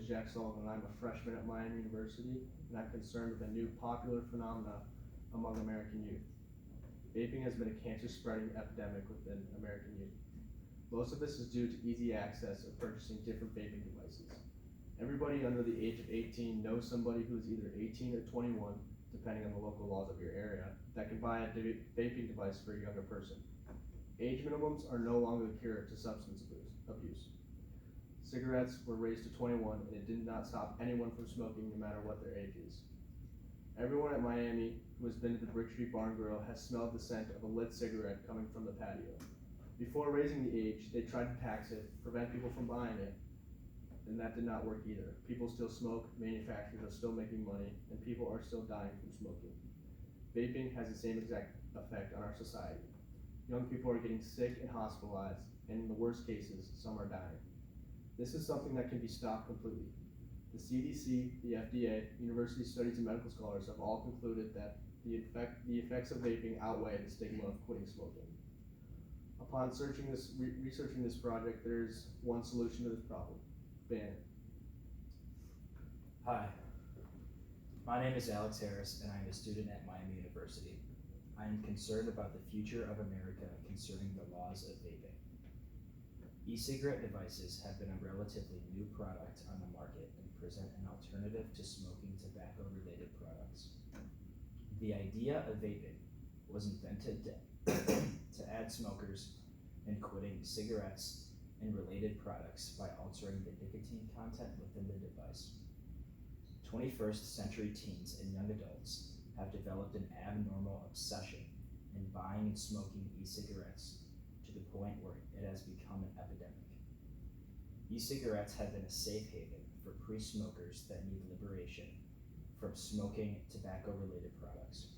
Jack Sullivan, and I'm a freshman at Miami University, and I'm concerned with a new popular phenomena among American youth. Vaping has been a cancer-spreading epidemic within American youth. Most of this is due to easy access of purchasing different vaping devices. Everybody under the age of 18 knows somebody who is either 18 or 21, depending on the local laws of your area, that can buy a vaping device for a younger person. Age minimums are no longer the cure to substance abuse. Cigarettes were raised to 21, and it did not stop anyone from smoking no matter what their age is. Everyone at Miami who has been to the Brick Street Bar and Grill has smelled the scent of a lit cigarette coming from the patio. Before raising the age, they tried to tax it, prevent people from buying it, and that did not work either. People still smoke, manufacturers are still making money, and people are still dying from smoking. Vaping has the same exact effect on our society. Young people are getting sick and hospitalized, and in the worst cases, some are dying. This is something that can be stopped completely. The CDC, the FDA, university studies, and medical scholars have all concluded that the effects of vaping outweigh the stigma of quitting smoking. Upon researching this project, there's one solution to this problem: ban it. Hi, my name is Alex Harris, and I am a student at Miami University. I am concerned about the future of America concerning the laws of vaping. E-cigarette devices have been a relatively new product on the market and present an alternative to smoking tobacco-related products. The idea of vaping was invented to add smokers in quitting cigarettes and related products by altering the nicotine content within the device. 21st century teens and young adults have developed an abnormal obsession in buying and smoking e-cigarettes to the point where it has become an epidemic. E-cigarettes have been a safe haven for pre-smokers that need liberation from smoking tobacco-related products.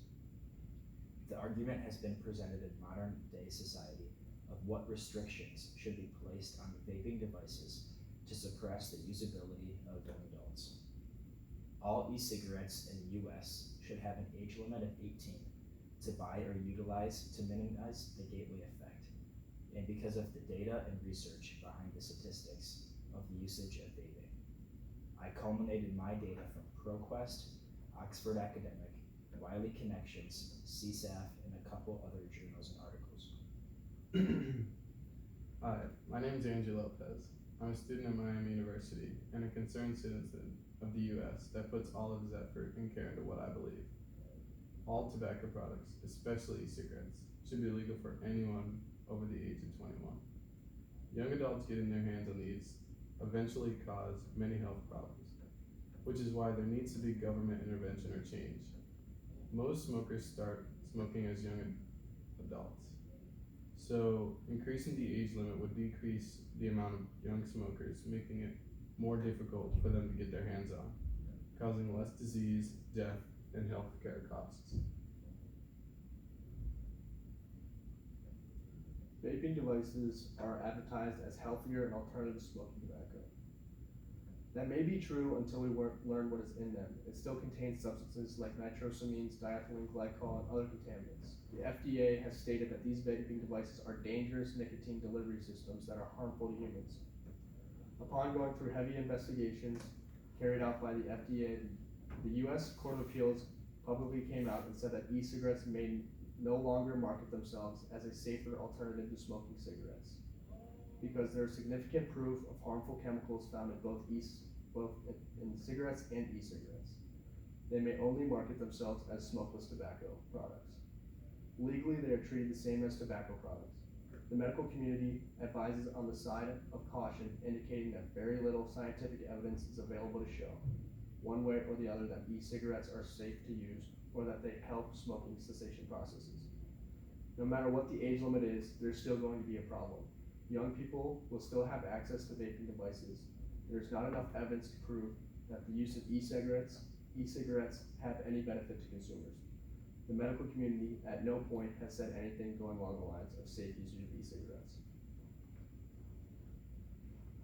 The argument has been presented in modern-day society of what restrictions should be placed on vaping devices to suppress the usability of young adults. All e-cigarettes in the US should have an age limit of 18 to buy or utilize to minimize the gateway effect, and because of the data and research behind the statistics of the usage of vaping. I culminated my data from ProQuest, Oxford Academic, Wiley Connections, CSAF, and a couple other journals and articles. Hi, my name is Andrew Lopez. I'm a student at Miami University and a concerned citizen of the US that puts all of his effort and care into what I believe. All tobacco products, especially e-cigarettes, should be legal for anyone over the age of 21. Young adults getting their hands on these eventually cause many health problems, which is why there needs to be government intervention or change. Most smokers start smoking as young adults, so increasing the age limit would decrease the amount of young smokers, making it more difficult for them to get their hands on, causing less disease, death, and healthcare costs. Vaping devices are advertised as healthier and alternative to smoking tobacco. That may be true until we learn what is in them. It still contains substances like nitrosamines, diethylene glycol, and other contaminants. The FDA has stated that these vaping devices are dangerous nicotine delivery systems that are harmful to humans. Upon going through heavy investigations carried out by the FDA, the U.S. Court of Appeals publicly came out and said that e-cigarettes may no longer market themselves as a safer alternative to smoking cigarettes, because there is significant proof of harmful chemicals found in both in cigarettes and e-cigarettes. They may only market themselves as smokeless tobacco products. Legally, they are treated the same as tobacco products. The medical community advises on the side of caution, indicating that very little scientific evidence is available to show, one way or the other, that e-cigarettes are safe to use or that they help smoking cessation processes. No matter what the age limit is, there's still going to be a problem. Young people will still have access to vaping devices. There's not enough evidence to prove that the use of e-cigarettes have any benefit to consumers. The medical community at no point has said anything going along the lines of safe usage of e-cigarettes.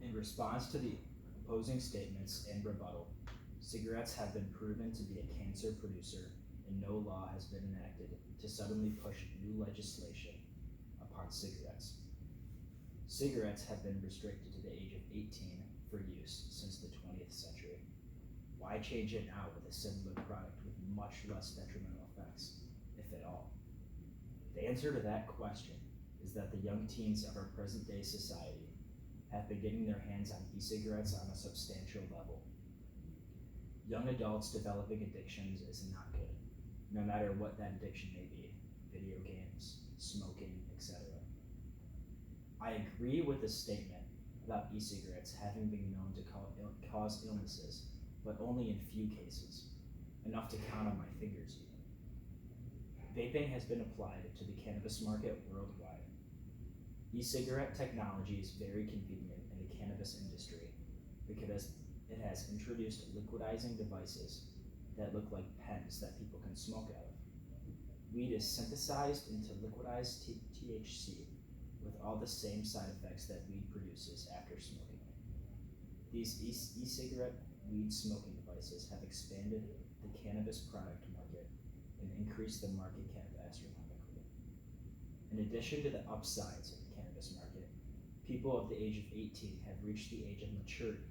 In response to the opposing statements and rebuttal, cigarettes have been proven to be a cancer producer, and no law has been enacted to suddenly push new legislation upon cigarettes. Cigarettes have been restricted to the age of 18 for use since the 20th century. Why change it now with a similar product with much less detrimental effects, if at all? The answer to that question is that the young teens of our present day society have been getting their hands on e-cigarettes on a substantial level. Young adults developing addictions is not good, no matter what that addiction may be: video games, smoking, etc. I agree with the statement about e-cigarettes having been known to cause illnesses, but only in few cases, enough to count on my fingers even. Vaping has been applied to the cannabis market worldwide. E-cigarette technology is very convenient in the cannabis industry because it has introduced liquidizing devices that look like pens that people can smoke out of. Weed is synthesized into liquidized THC with all the same side effects that weed produces after smoking it. These e-cigarette weed smoking devices have expanded the cannabis product market and increased the market cap astronomically. In addition to the upsides of the cannabis market, people of the age of 18 have reached the age of maturity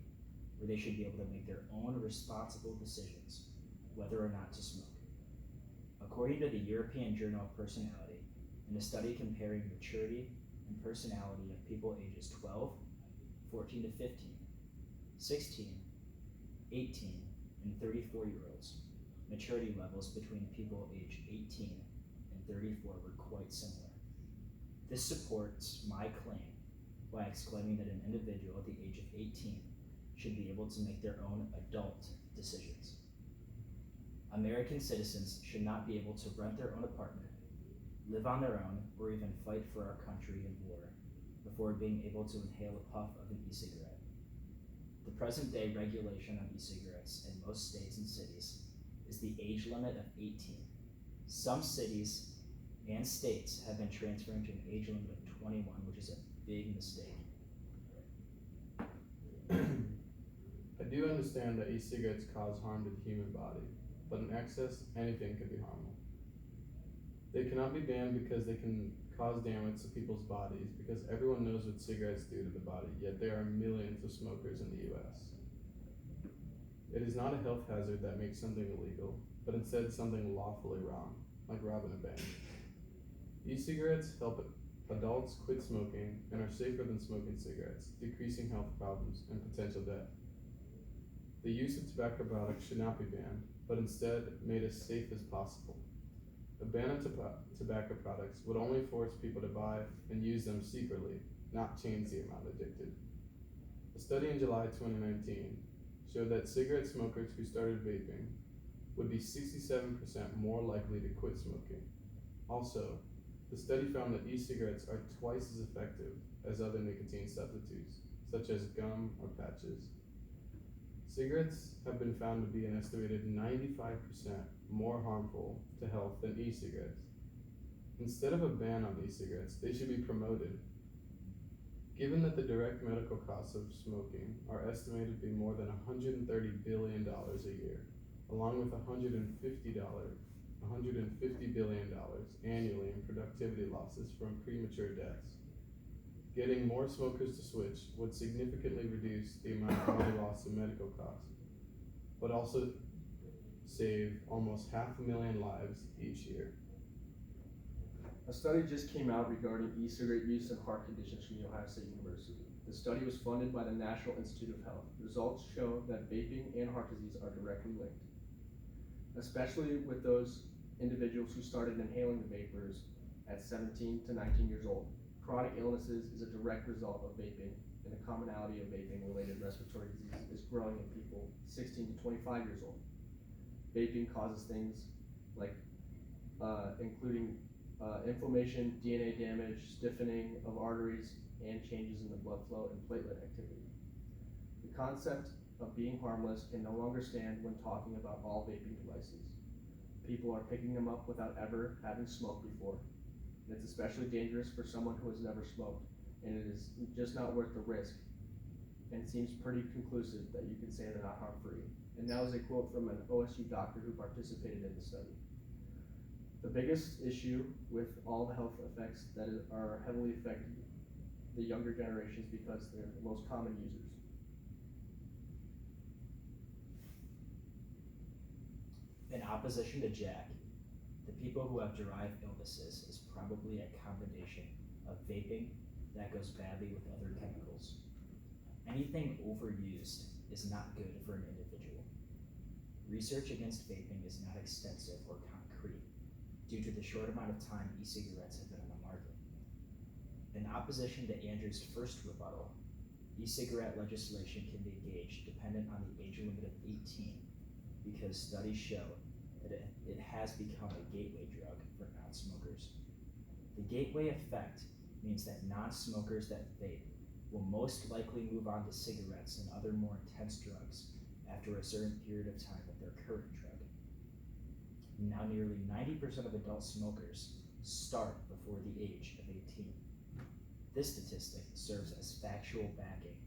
where they should be able to make their own responsible decisions whether or not to smoke. According to the European Journal of Personality, in a study comparing maturity and personality of people ages 12, 14 to 15, 16, 18, and 34-year-olds, maturity levels between people aged 18 and 34 were quite similar. This supports my claim by exclaiming that an individual at the age of 18 should be able to make their own adult decisions. American citizens should not be able to rent their own apartment, live on their own, or even fight for our country in war before being able to inhale a puff of an e-cigarette. The present day regulation on e-cigarettes in most states and cities is the age limit of 18. Some cities and states have been transferring to an age limit of 21, which is a big mistake. I do understand that e-cigarettes cause harm to the human body, but in excess, anything can be harmful. They cannot be banned because they can cause damage to people's bodies, because everyone knows what cigarettes do to the body, yet there are millions of smokers in the US. It is not a health hazard that makes something illegal, but instead something lawfully wrong, like robbing a bank. E-cigarettes help adults quit smoking and are safer than smoking cigarettes, decreasing health problems and potential death. The use of tobacco products should not be banned, but instead made as safe as possible. A ban on tobacco products would only force people to buy and use them secretly, not change the amount addicted. A study in July 2019 showed that cigarette smokers who started vaping would be 67% more likely to quit smoking. Also, the study found that e-cigarettes are twice as effective as other nicotine substitutes, such as gum or patches. Cigarettes have been found to be an estimated 95% more harmful to health than e-cigarettes. Instead of a ban on e-cigarettes, they should be promoted. Given that the direct medical costs of smoking are estimated to be more than $130 billion a year, along with $150 billion annually in productivity losses from premature deaths, getting more smokers to switch would significantly reduce the amount of money lost in medical costs, but also save almost 500,000 lives each year. A study just came out regarding e-cigarette use and heart conditions from The Ohio State University. The study was funded by the National Institute of Health. Results show that vaping and heart disease are directly linked, especially with those individuals who started inhaling the vapors at 17 to 19 years old. Chronic illnesses is a direct result of vaping, and the commonality of vaping-related respiratory disease is growing in people 16 to 25 years old. Vaping causes things like including inflammation, DNA damage, stiffening of arteries, and changes in the blood flow and platelet activity. The concept of being harmless can no longer stand when talking about all vaping devices. People are picking them up without ever having smoked before. And it's especially dangerous for someone who has never smoked, and it is just not worth the risk. And it seems pretty conclusive that you can say they're not harm-free. And that was a quote from an OSU doctor who participated in the study. The biggest issue with all the health effects that are heavily affecting the younger generations because they're the most common users. In opposition to Jack, the people who have derived illnesses is probably a combination of vaping that goes badly with other chemicals. Anything overused is not good for an individual. Research against vaping is not extensive or concrete due to the short amount of time e-cigarettes have been on the market. In opposition to Andrew's first rebuttal, e-cigarette legislation can be gauged dependent on the age limit of 18 because studies show that it has become a gateway drug for non-smokers. The gateway effect means that non-smokers that vape will most likely move on to cigarettes and other more intense drugs after a certain period of time with their current drug. Now nearly 90% of adult smokers start before the age of 18. This statistic serves as factual backing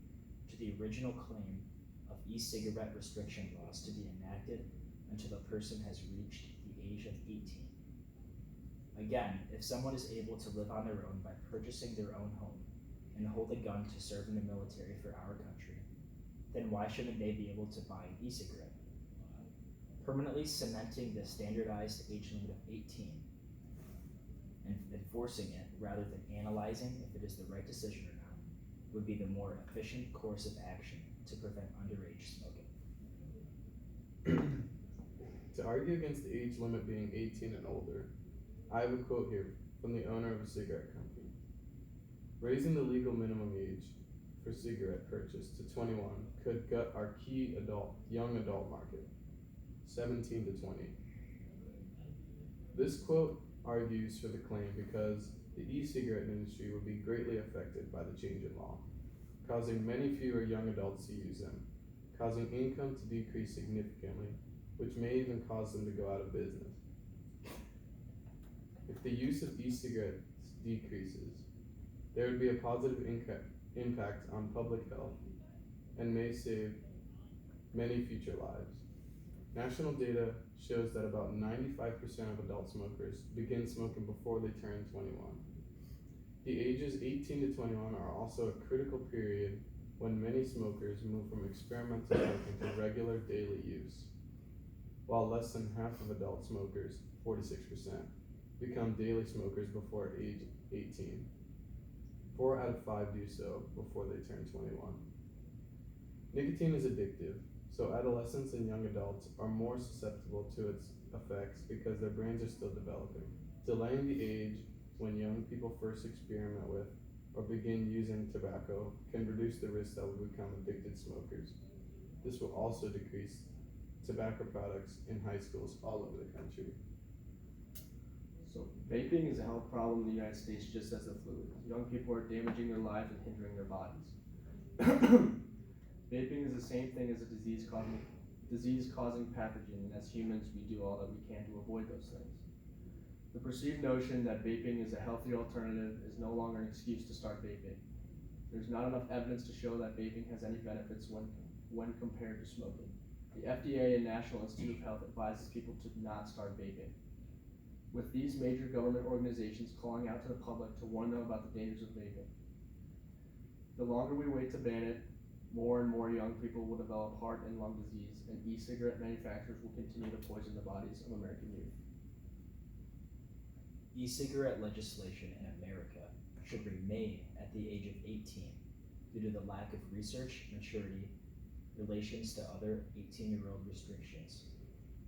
to the original claim of e-cigarette restriction laws to be enacted until a person has reached the age of 18. Again, if someone is able to live on their own by purchasing their own home and hold a gun to serve in the military for our country, then why shouldn't they be able to buy an e-cigarette? Permanently cementing the standardized age limit of 18 and enforcing it rather than analyzing if it is the right decision or not would be the more efficient course of action to prevent underage smoking. To argue against the age limit being 18 and older, I have a quote here from the owner of a cigarette company. Raising the legal minimum age for cigarette purchase to 21 could gut our key young adult market, 17 to 20. This quote argues for the claim because the e-cigarette industry would be greatly affected by the change in law, causing many fewer young adults to use them, causing income to decrease significantly, which may even cause them to go out of business. If the use of e-cigarettes decreases, there would be a positive impact on public health and may save many future lives. National data shows that about 95% of adult smokers begin smoking before they turn 21. The ages 18 to 21 are also a critical period when many smokers move from experimental smoking to regular daily use, while less than half of adult smokers, 46%, become daily smokers before age 18. 4 out of 5 do so before they turn 21. Nicotine is addictive, so adolescents and young adults are more susceptible to its effects because their brains are still developing. Delaying the age when young people first experiment with or begin using tobacco can reduce the risk that we become addicted smokers. This will also decrease tobacco products in high schools all over the country. So vaping is a health problem in the United States just as the flu is. Young people are damaging their lives and hindering their bodies. Vaping is the same thing as a disease-causing pathogen, and as humans we do all that we can to avoid those things. The perceived notion that vaping is a healthy alternative is no longer an excuse to start vaping. There's not enough evidence to show that vaping has any benefits when compared to smoking. The FDA and National Institute of Health advises people to not start vaping. With these major government organizations calling out to the public to warn them about the dangers of vaping. The longer we wait to ban it, more and more young people will develop heart and lung disease, and e-cigarette manufacturers will continue to poison the bodies of American youth. E-cigarette legislation in America should remain at the age of 18 due to the lack of research, maturity, relations to other 18-year-old restrictions,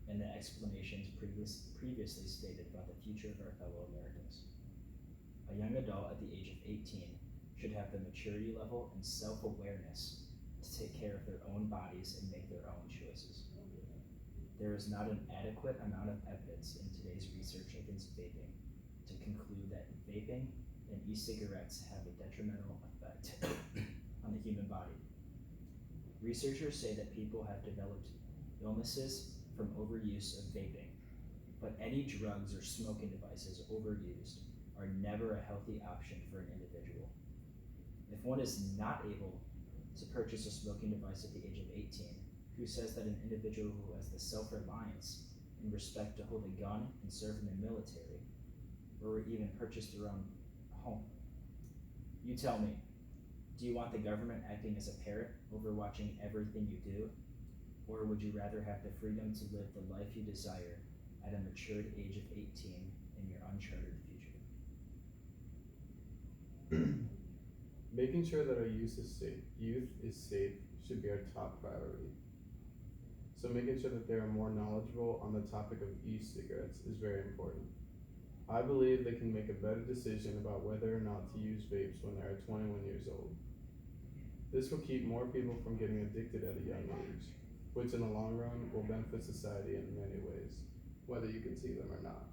and the explanations previously stated about the future of our fellow Americans. A young adult at the age of 18 should have the maturity level and self-awareness to take care of their own bodies and make their own choices. There is not an adequate amount of evidence in today's research against vaping to conclude that vaping and e-cigarettes have a detrimental effect on the human body. Researchers say that people have developed illnesses from overuse of vaping, but any drugs or smoking devices overused are never a healthy option for an individual. If one is not able to purchase a smoking device at the age of 18, who says that an individual who has the self-reliance and respect to hold a gun and serve in the military, or even purchase their own home? You tell me, do you want the government acting as a parrot, overwatching everything you do? Or would you rather have the freedom to live the life you desire at a matured age of 18 in your uncharted future? Making sure that our youth is safe should be our top priority. So making sure that they are more knowledgeable on the topic of e-cigarettes is very important. I believe they can make a better decision about whether or not to use vapes when they are 21 years old. This will keep more people from getting addicted at a young age, which in the long run will benefit society in many ways, whether you can see them or not.